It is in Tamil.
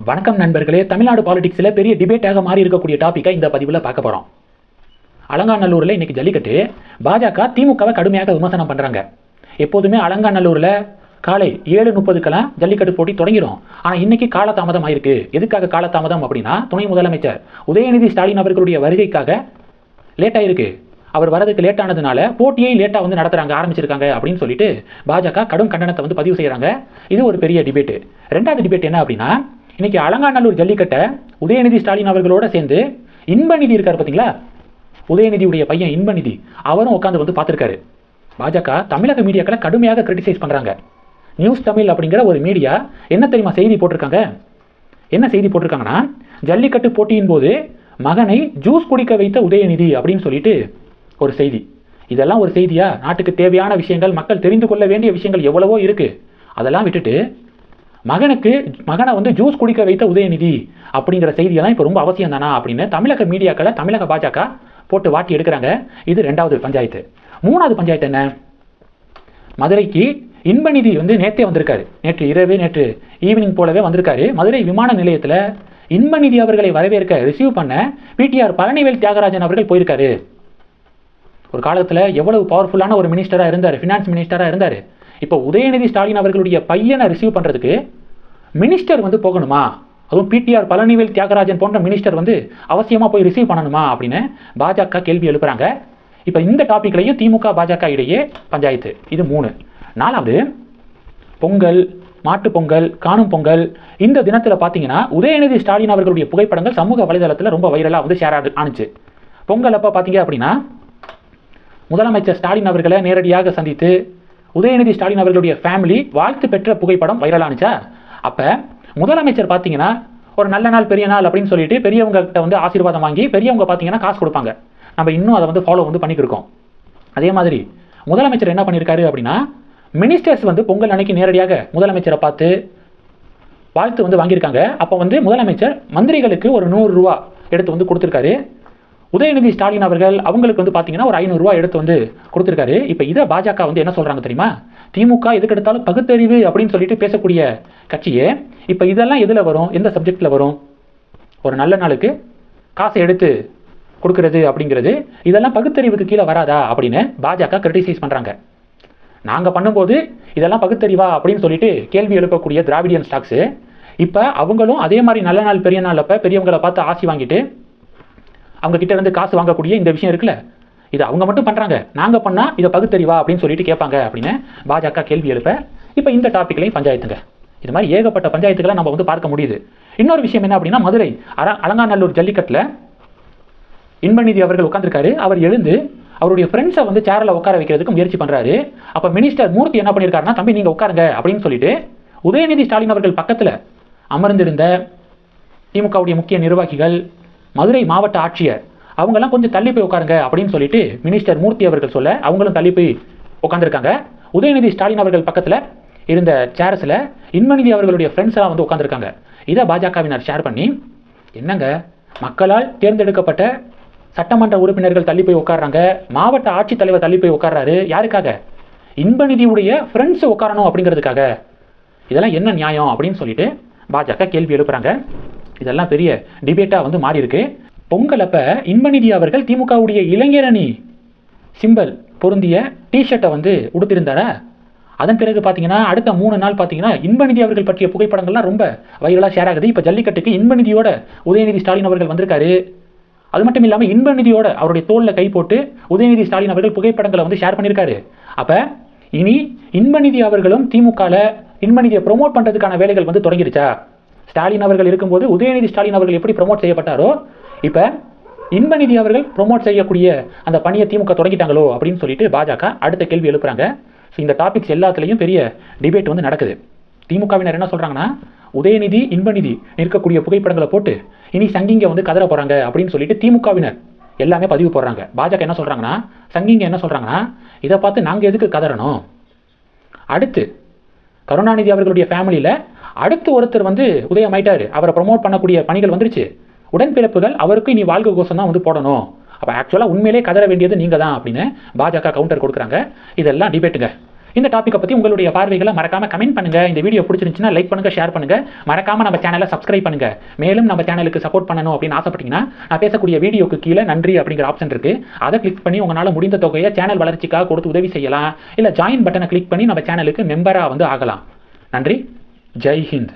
வணக்கம் நண்பர்களே. தமிழ்நாடு பாலிடிக்ஸில் பெரிய டிபேட்டாக மாறி இருக்கக்கூடிய டாப்பிக்கை இந்த பதிவில் பார்க்க போகிறோம். அலங்காநல்லூரில் இன்னைக்கு ஜல்லிக்கட்டு. பாஜக திமுகவை கடுமையாக விமர்சனம் பண்ணுறாங்க. எப்போதுமே அலங்காநல்லூரில் காலை 7:30க்கெல்லாம் ஜல்லிக்கட்டு போட்டி தொடங்கிடும். ஆனால் இன்னைக்கு காலதாமதம் ஆயிருக்கு. எதுக்காக காலதாமதம் அப்படின்னா, துணை முதலமைச்சர் உதயநிதி ஸ்டாலின் அவர்களுடைய வருகைக்காக லேட் ஆயிருக்கு. அவர் வரதுக்கு லேட் ஆனதுனால போட்டியை லேட்டாக நடத்துறாங்க ஆரம்பிச்சிருக்காங்க அப்படின்னு சொல்லிட்டு பாஜக கடும் கண்டனத்தை பதிவு செய்கிறாங்க. இது ஒரு பெரிய டிபேட்டு. ரெண்டாவது டிபேட் என்ன அப்படின்னா, இன்னைக்கு அலங்காநல்லூர் ஜல்லிக்கட்டை உதயநிதி ஸ்டாலின் அவர்களோட சேர்ந்து இன்பநிதி இருக்காரு பார்த்தீங்களா, உதயநிதியுடைய பையன் இன்பநிதி, அவரும் உட்காந்து பார்த்துருக்காரு. பாஜக தமிழக மீடியாக்களை கடுமையாக கிரிட்டிசைஸ் பண்ணுறாங்க. நியூஸ் தமிழ் அப்படிங்கிற ஒரு மீடியா என்ன தெரியுமா செய்தி போட்டிருக்காங்க? என்ன செய்தி போட்டிருக்காங்கன்னா, ஜல்லிக்கட்டு போட்டியின் போது மகனை ஜூஸ் குடிக்க வைத்த உதயநிதி அப்படின்னு சொல்லிட்டு ஒரு செய்தி. இதெல்லாம் ஒரு செய்தியா? நாட்டுக்கு தேவையான விஷயங்கள், மக்கள் தெரிந்து கொள்ள வேண்டிய விஷயங்கள் எவ்வளவோ இருக்கு. அதெல்லாம் விட்டுட்டு மகனை ஜூஸ் குடிக்க வைத்த உதயநிதி அப்படிங்கிற செய்தியெல்லாம் இப்போ ரொம்ப அவசியம் தானா அப்படின்னு தமிழக மீடியாக்களை தமிழக பாஜக போட்டு வாட்டி எடுக்கிறாங்க. இது ரெண்டாவது பஞ்சாயத்து. மூணாவது பஞ்சாயத்து என்ன? மதுரைக்கு இன்பநிதி நேற்றே வந்திருக்காரு. நேற்று ஈவினிங் போலவே வந்திருக்காரு. மதுரை விமான நிலையத்தில் இன்பநிதி அவர்களை வரவேற்க ரிசீவ் பண்ண பிடிஆர் பழனிவேல் தியாகராஜன் அவர்கள் போயிருக்காரு. ஒரு காலத்தில் எவ்வளவு பவர்ஃபுல்லான ஒரு மினிஸ்டராக இருந்தார், ஃபினான்ஸ் மினிஸ்டராக இருந்தார். இப்போ உதயநிதி ஸ்டாலின் அவர்களுடைய பையனை ரிசீவ் பண்ணுறதுக்கு மினிஸ்டர் போகணுமா? அதுவும் பிடிஆர் பழனிவேல் தியாகராஜன் போன்ற மினிஸ்டர் அவசியமாக போய் ரிசீவ் பண்ணணுமா அப்படின்னு பாஜக கேள்வி எழுப்புறாங்க. இப்போ இந்த டாப்பிக்லையும் திமுக பாஜக இடையே பஞ்சாயத்து. இது 3. நாலாவது, பொங்கல், மாட்டு பொங்கல், காணும் பொங்கல். இந்த தினத்தில் பார்த்தீங்கன்னா உதயநிதி ஸ்டாலின் அவர்களுடைய புகைப்படங்கள் சமூக வலைதளத்தில் ரொம்ப வைரலாக ஷேர் ஆனிச்சு. பொங்கல் அப்போ பார்த்தீங்க அப்படின்னா முதலமைச்சர் ஸ்டாலின் அவர்களை நேரடியாக சந்தித்து உதயநிதி ஸ்டாலின் அவர்களுடைய ஃபேமிலி வாழ்த்து பெற்ற புகைப்படம் வைரலானுச்சா? அப்போ முதலமைச்சர் பார்த்தீங்கன்னா ஒரு நல்ல நாள் பெரிய நாள் அப்படின்னு சொல்லிட்டு பெரியவங்க கிட்ட ஆசீர்வாதம் வாங்கி பெரியவங்க பார்த்தீங்கன்னா காசு கொடுப்பாங்க. நம்ம இன்னும் அதை ஃபாலோ பண்ணிக்கிருக்கோம். அதே மாதிரி முதலமைச்சர் என்ன பண்ணியிருக்காரு அப்படின்னா, மினிஸ்டர்ஸ் பொங்கல் அன்னைக்கு நேரடியாக முதலமைச்சரை பார்த்து வாழ்த்து வாங்கியிருக்காங்க. அப்போ முதலமைச்சர் மந்திரிகளுக்கு ஒரு 100 ரூபா எடுத்து கொடுத்துருக்காரு. உதயநிதி ஸ்டாலின் அவர்கள் அவங்களுக்கு பார்த்தீங்கன்னா ஒரு 500 ரூபா எடுத்து கொடுத்துருக்காரு. இப்போ இதை பாஜக என்ன சொல்கிறாங்க தெரியுமா? திமுக எதுக்கு எடுத்தாலும் பகுத்தறிவு அப்படின்னு சொல்லிட்டு பேசக்கூடிய கட்சியே இப்போ இதெல்லாம் எதில் வரும், எந்த சப்ஜெக்டில் வரும்? ஒரு நல்ல நாளுக்கு காசை எடுத்து கொடுக்கறது அப்படிங்கிறது இதெல்லாம் பகுத்தறிவுக்கு கீழே வராதா அப்படின்னு பாஜக கிரிட்டிசைஸ் பண்ணுறாங்க. நாங்கள் பண்ணும்போது இதெல்லாம் பகுத்தறிவா அப்படின்னு சொல்லிட்டு கேள்வி எழுப்பக்கூடிய திராவிடியன் ஸ்டாக்ஸு இப்போ அவங்களும் அதே மாதிரி நல்ல நாள் பெரிய நாள் அப்போ பெரியவங்களை பார்த்து ஆசி வாங்கிட்டு அவங்க கிட்ட காசு வாங்கக்கூடிய இந்த விஷயம் இருக்குல்ல, இது அவங்க மட்டும் பண்ணுறாங்க. நாங்கள் பண்ணால் இதை பகுத்தறிவா அப்படின்னு சொல்லிட்டு கேட்பாங்க அப்படின்னு பாஜக கேள்வி எழுப்ப இப்போ இந்த டாப்பிக்லையும் பஞ்சாயத்துங்க. இது மாதிரி ஏகப்பட்ட பஞ்சாயத்துக்களை நம்ம பார்க்க முடியுது. இன்னொரு விஷயம் என்ன அப்படின்னா, மதுரை அலங்காநல்லூர் ஜல்லிக்கட்டில் இன்பநிதி அவர்கள் உட்காந்துருக்காரு. அவர் எழுந்து அவருடைய ஃப்ரெண்ட்ஸை சேரில் உட்கார வைக்கிறதுக்கு முயற்சி பண்ணுறாரு. அப்போ மினிஸ்டர் மூர்த்தி என்ன பண்ணியிருக்காருன்னா, தம்பி நீங்கள் உட்காருங்க அப்படின்னு சொல்லிட்டு உதயநிதி ஸ்டாலின் அவர்கள் பக்கத்தில் அமர்ந்திருந்த திமுகவுடைய முக்கிய நிர்வாகிகள், மதுரை மாவட்ட ஆட்சியர் அவங்கெல்லாம் கொஞ்சம் தள்ளி போய் உட்காருங்க அப்படின்னு சொல்லிட்டு மினிஸ்டர் மூர்த்தி அவர்கள் சொல்ல அவங்களும் தள்ளி போய் உட்காந்துருக்காங்க. உதயநிதி ஸ்டாலின் அவர்கள் பக்கத்தில் இருந்த சேர்ஸில் இன்பநிதி அவர்களுடைய ஃப்ரெண்ட்ஸ் எல்லாம் உட்காந்துருக்காங்க. இதை பாஜகவினர் ஷேர் பண்ணி, என்னங்க மக்களால் தேர்ந்தெடுக்கப்பட்ட சட்டமன்ற உறுப்பினர்கள் தள்ளி போய் உட்கார்றாங்க, மாவட்ட ஆட்சித்தலைவர் தள்ளி போய் உட்கார்றாரு, யாருக்காக? இன்பநிதியுடைய ஃப்ரெண்ட்ஸ் உட்காரணும் அப்படிங்கிறதுக்காக. இதெல்லாம் என்ன நியாயம் அப்படின்னு சொல்லிட்டு பாஜக கேள்வி எழுப்புறாங்க. இதெல்லாம் பெரிய டிபேட்டாக மாறி இருக்கு. பொங்கல் அப்போ இன்பநிதி அவர்கள் திமுகவுடைய இளைஞரணி சிம்பல் பொருந்திய டிஷர்ட்டை உடுத்திருந்தாரா? அதன் பிறகு பார்த்தீங்கன்னா அடுத்த 3 நாள் பார்த்தீங்கன்னா இன்பநிதி அவர்கள் பற்றிய புகைப்படங்கள்லாம் ரொம்ப வைரலாக ஷேர் ஆகுது. இப்போ ஜல்லிக்கட்டுக்கு இன்பநிதியோட உதயநிதி ஸ்டாலின் அவர்கள் வந்திருக்காரு. அது மட்டும் இல்லாமல் இன்பநிதியோட அவருடைய தோளில் கை போட்டு உதயநிதி ஸ்டாலின் அவர்கள் புகைப்படங்களை ஷேர் பண்ணியிருக்காரு. அப்போ இனி இன்பநிதி அவர்களும் திமுகவில் இன்பநிதியை ப்ரொமோட் பண்ணுறதுக்கான வேலைகள் தொடங்கிருச்சா? ஸ்டாலின் அவர்கள் இருக்கும்போது உதயநிதி ஸ்டாலின் அவர்கள் எப்படி ப்ரொமோட் செய்யப்பட்டாரோ இப்போ இன்பநிதி அவர்கள் ப்ரொமோட் செய்யக்கூடிய அந்த பணியை திமுக தொடங்கிட்டாங்களோ அப்படின்னு சொல்லிட்டு பாஜக அடுத்த கேள்வி எழுப்புறாங்க. ஸோ இந்த டாபிக்ஸ் எல்லாத்துலேயும் பெரிய டிபேட் நடக்குது. திமுகவினர் என்ன சொல்கிறாங்கன்னா, உதயநிதி இன்பநிதி இருக்கக்கூடிய புகைப்படங்களை போட்டு இனி சங்கிங்க கதற போகிறாங்க அப்படின்னு சொல்லிட்டு திமுகவினர் எல்லாமே பதிவு போடுறாங்க. பாஜக என்ன சொல்கிறாங்கன்னா, சங்கிங்க என்ன சொல்கிறாங்கன்னா, இதை பார்த்து நாங்கள் எதுக்கு கதறணும்? அடுத்து கருணாநிதி அவர்களுடைய ஃபேமிலியில் அடுத்து ஒருத்தர் உதயமாயிட்டாரு, அவரை ப்ரொமோட் பண்ணக்கூடிய பணிகள் வந்துருச்சு, உடன்பிறப்புகள் அவருக்கு இனி வாழ்க்கை கோஷம் தான் போடணும். அப்போ ஆக்சுவலாக உண்மையிலே கதற வேண்டியது நீங்கள் தான் அப்படின்னு பாஜக கவுண்டர் கொடுக்குறாங்க. இதெல்லாம் டிபேட்டுங்க. இந்த டாப்பிக்கை பற்றி உங்களுடைய பார்வைகளை மறக்காம கமெண்ட் பண்ணுங்க. இந்த வீடியோ பிடிச்சிருந்துச்சுன்னா லைக் பண்ணுங்க, ஷேர் பண்ணுங்க, மறக்காம நம்ம சேனலை சப்ஸ்கிரைப் பண்ணுங்க. மேலும் நம்ம சேனலுக்கு சப்போர்ட் பண்ணணும் அப்படின்னு ஆசைப்பட்டீங்கன்னா நான் பேசக்கூடிய வீடியோக்கு கீழே நன்றி அப்படிங்கிற ஆப்ஷன் இருக்கு. அதை கிளிக் பண்ணி உங்களால் முடிந்த தொகையை சேனல் வளர்ச்சிக்காக கொடுத்து உதவி செய்யலாம். இல்லை ஜாயின் பட்டனை கிளிக் பண்ணி நம்ம சேனலுக்கு மெம்பராக ஆகலாம். நன்றி. ஜெய் ஹிந்த்.